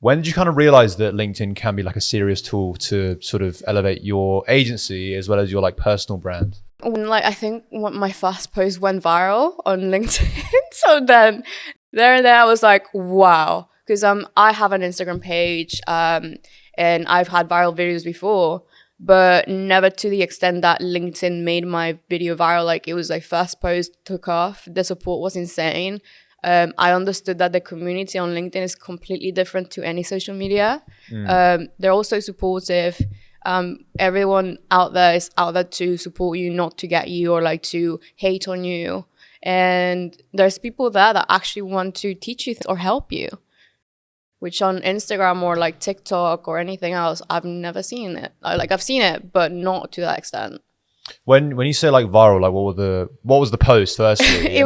When did you kind of realize that LinkedIn can be like a serious tool to sort of elevate your agency as well as your like personal brand? When, like, I think when my first post went viral on LinkedIn, so then there I was like, wow, because I have an Instagram page, and I've had viral videos before, but never to the extent that LinkedIn made my video viral. Like, it was like first post took off, the support was insane. I understood that the community on LinkedIn is completely different to any social media. They're also supportive. Everyone out there is out there to support you, not to get you or like to hate on you. And there's people there that actually want to teach you or help you, which on Instagram or like TikTok or anything else, I've never seen it. I've seen it, but not to that extent. When you say like viral, like what was the post firstly? It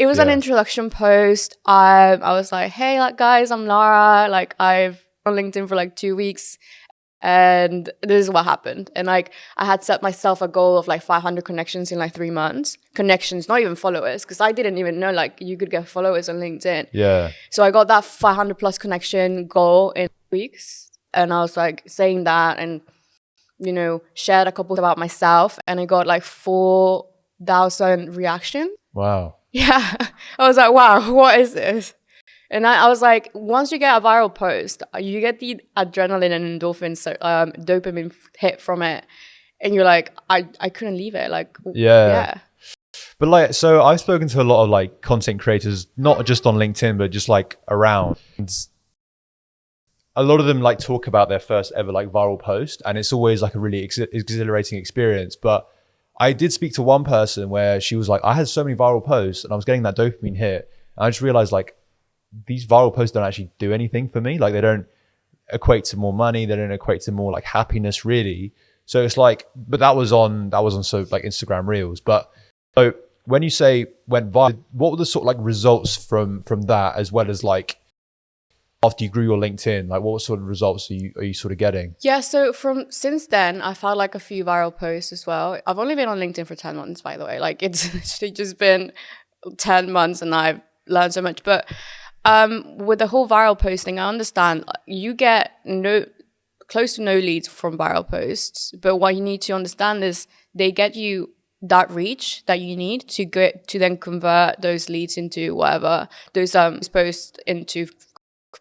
was an introduction post. I was like, hey, like, guys, I'm Lara. Like, I've on LinkedIn for like 2 weeks, and this is what happened. And like, I had set myself a goal of like 500 connections in like 3 months. Connections, not even followers, because I didn't even know like you could get followers on LinkedIn. Yeah. So I got that 500 plus connection goal in weeks, and I was like saying that and, you know, shared a couple about myself, and I got like 4,000 reactions. Wow. Yeah. I was like, wow, what is this? And I was like, once you get a viral post, you get the adrenaline and endorphin, dopamine hit from it. And you're like, I couldn't leave it. Like, yeah. But like, so I've spoken to a lot of like content creators, not just on LinkedIn, but just like around. A lot of them like talk about their first ever like viral post, and it's always like a really exhilarating experience. But I did speak to one person where she was like, I had so many viral posts and I was getting that dopamine hit. And I just realized like these viral posts don't actually do anything for me. Like, they don't equate to more money. They don't equate to more like happiness really. So it's like, but that was on so like Instagram Reels. But so when you say went viral, what were the sort of like results from that, as well as like after you grew your LinkedIn, like what sort of results are you sort of getting? Yeah, so since then, I've had like a few viral posts as well. I've only been on LinkedIn for 10 months, by the way. Like, it's literally just been 10 months and I've learned so much. But with the whole viral posting, I understand you get close to no leads from viral posts. But what you need to understand is they get you that reach that you need to get to then convert those leads into whatever, those posts into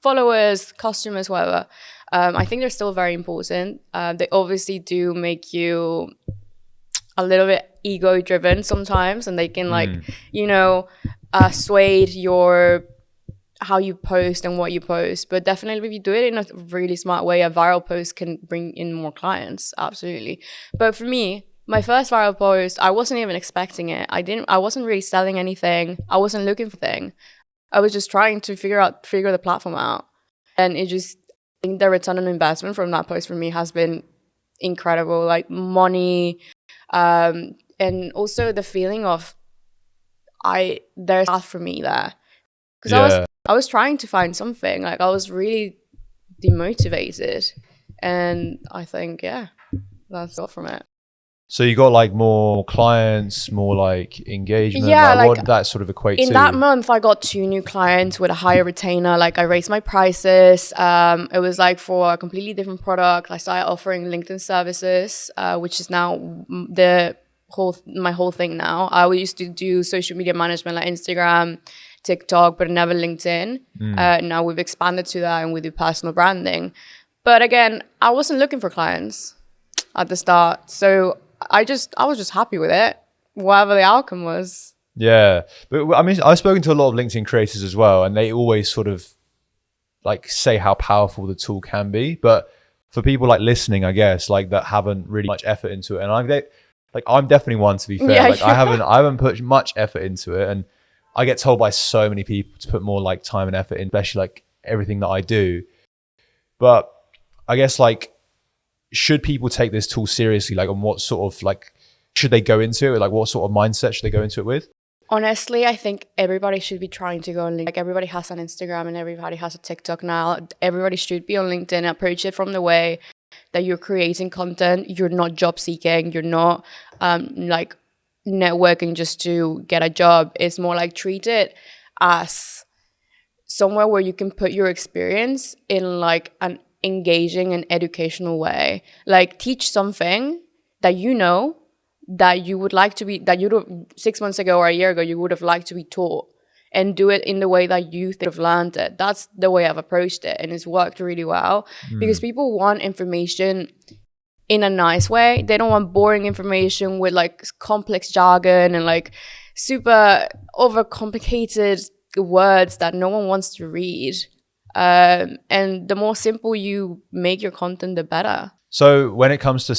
followers, customers, whatever. I think they're still very important. They obviously do make you a little bit ego driven sometimes, and they can like, you know, sway your how you post and what you post. But definitely if you do it in a really smart way, a viral post can bring in more clients. Absolutely. But for me, my first viral post, I wasn't even expecting it. I wasn't really selling anything. I wasn't looking for anything. I was just trying to figure the platform out. And I think the return on investment from that post for me has been incredible. Like, money, and also the feeling of there's a path for me there. Because I was trying to find something. Like, I was really demotivated. And I think, that's all from it. So you got like more clients, more like engagement. Yeah, like what did that sort of equate to? In that month, I got 2 new clients with a higher retainer. Like, I raised my prices. It was like for a completely different product. I started offering LinkedIn services, which is now my whole thing now. I used to do social media management like Instagram, TikTok, but never LinkedIn. Now we've expanded to that, and we do personal branding. But again, I wasn't looking for clients at the start. So I was just happy with it, whatever the outcome was. Yeah. But I mean, I've spoken to a lot of LinkedIn creators as well, and they always sort of like say how powerful the tool can be. But for people like listening, I guess, like that haven't really much effort into it. And I'm definitely one, to be fair. Yeah, like I haven't put much effort into it. And I get told by so many people to put more like time and effort in, especially like everything that I do. But I guess like, should people take this tool seriously? Like, on what sort of like, should they go into it? Like, what sort of mindset should they go into it with? Honestly, I think everybody should be trying to go on LinkedIn. Like, everybody has an Instagram and everybody has a TikTok now. Everybody should be on LinkedIn. Approach it from the way that you're creating content. You're not job seeking. You're not like networking just to get a job. It's more like treat it as somewhere where you can put your experience in like an engaging and educational way. Like teach something that you know that you would like to be, that you 6 months ago or a year ago you would have liked to be taught, and do it in the way that you think have learned it. That's the way I've approached it, and it's worked really well because people want information in a nice way. They don't want boring information with like complex jargon and like super overcomplicated words that no one wants to read. And the more simple you make your content, the better. So when it comes to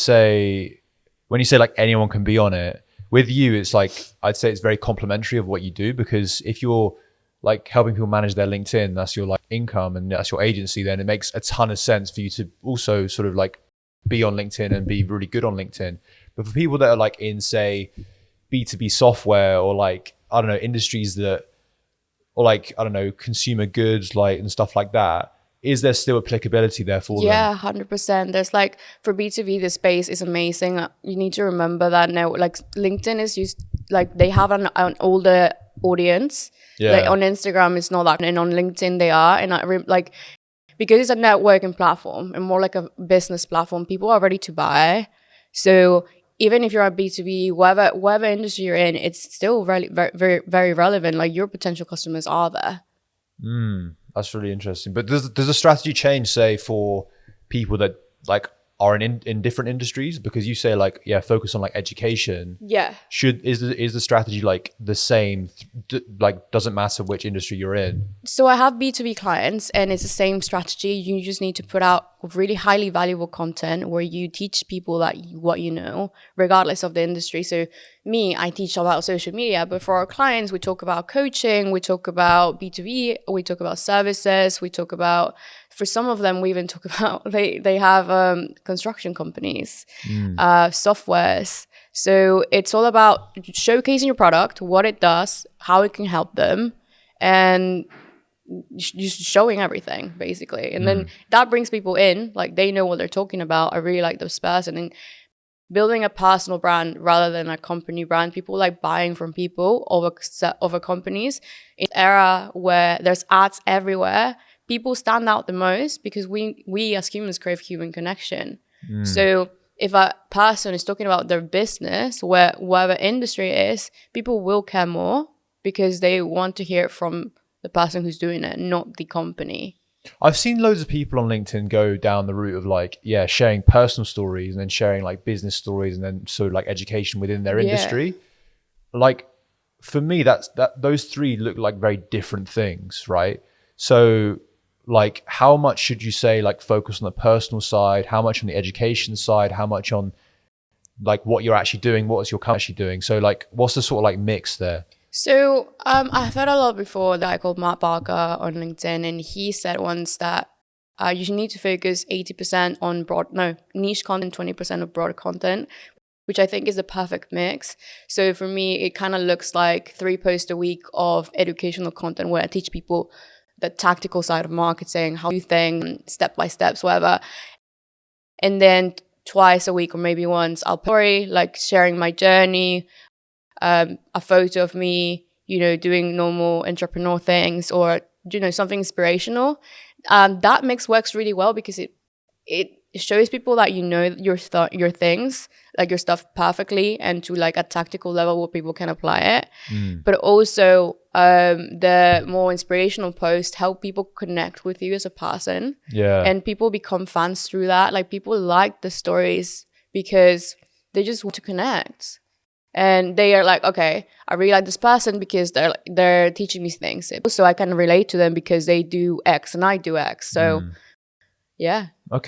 when you say like anyone can be on it, with you, it's like, I'd say it's very complimentary of what you do, because if you're like helping people manage their LinkedIn, that's your like income and that's your agency, then it makes a ton of sense for you to also sort of like be on LinkedIn and be really good on LinkedIn. But for people that are like in, say, B2B software, or like, I don't know, industries that, or like, I don't know, consumer goods, like, and stuff like that, is there still applicability there for them? Yeah, 100%. There's like, for B2B, the space is amazing. You need to remember that now, like LinkedIn is used, like they have an older audience. Yeah. Like on Instagram, it's not that. And on LinkedIn, they are. And like, because it's a networking platform and more like a business platform, people are ready to buy. So even if you're a B2B, whatever industry you're in, it's still very, very, very relevant. Like your potential customers are there. That's really interesting. But does the strategy change, say, for people that like are in different industries? Because you say like, yeah, focus on like education. Yeah. Is the strategy like the same? Like, doesn't matter which industry you're in? So I have B2B clients and it's the same strategy. You just need to put out really highly valuable content where you teach people what you know, regardless of the industry. So me, I teach about social media, but for our clients, we talk about coaching, we talk about B2B, we talk about services, we talk about, for some of them, we even talk about, they have construction companies, softwares. So it's all about showcasing your product, what it does, how it can help them, and just showing everything basically. And then that brings people in, like they know what they're talking about. I really like this person. And building a personal brand rather than a company brand. People like buying from people over companies. In an era where there's ads everywhere, people stand out the most because we as humans crave human connection. So if a person is talking about their business, whatever industry it is, people will care more because they want to hear it from the person who's doing it, not the company. I've seen loads of people on LinkedIn go down the route of like, yeah, sharing personal stories and then sharing like business stories and then sort of like education within their industry. Like for me, those three look like very different things, right? So like how much should you say like focus on the personal side, how much on the education side, how much on like what you're actually doing, what is your company actually doing? So like what's the sort of like mix there? So I've heard a lot before, the guy called Matt Barker on LinkedIn, and he said once that you need to focus 80% on niche content, 20% of broad content, which I think is the perfect mix. So for me, it kind of looks like 3 posts a week of educational content where I teach people the tactical side of marketing, how you think, step by steps, whatever. And then twice a week or maybe once, I'll story, like sharing my journey, a photo of me, doing normal entrepreneur things, or something inspirational. That mix works really well because it shows people that your things, like your stuff perfectly, and to like a tactical level where people can apply it. But also the more inspirational posts help people connect with you as a person. And people become fans through that. Like people like the stories because they just want to connect. And they are like, okay, I really like this person because they're teaching me things. So I can relate to them because they do X and I do X. So yeah. Okay.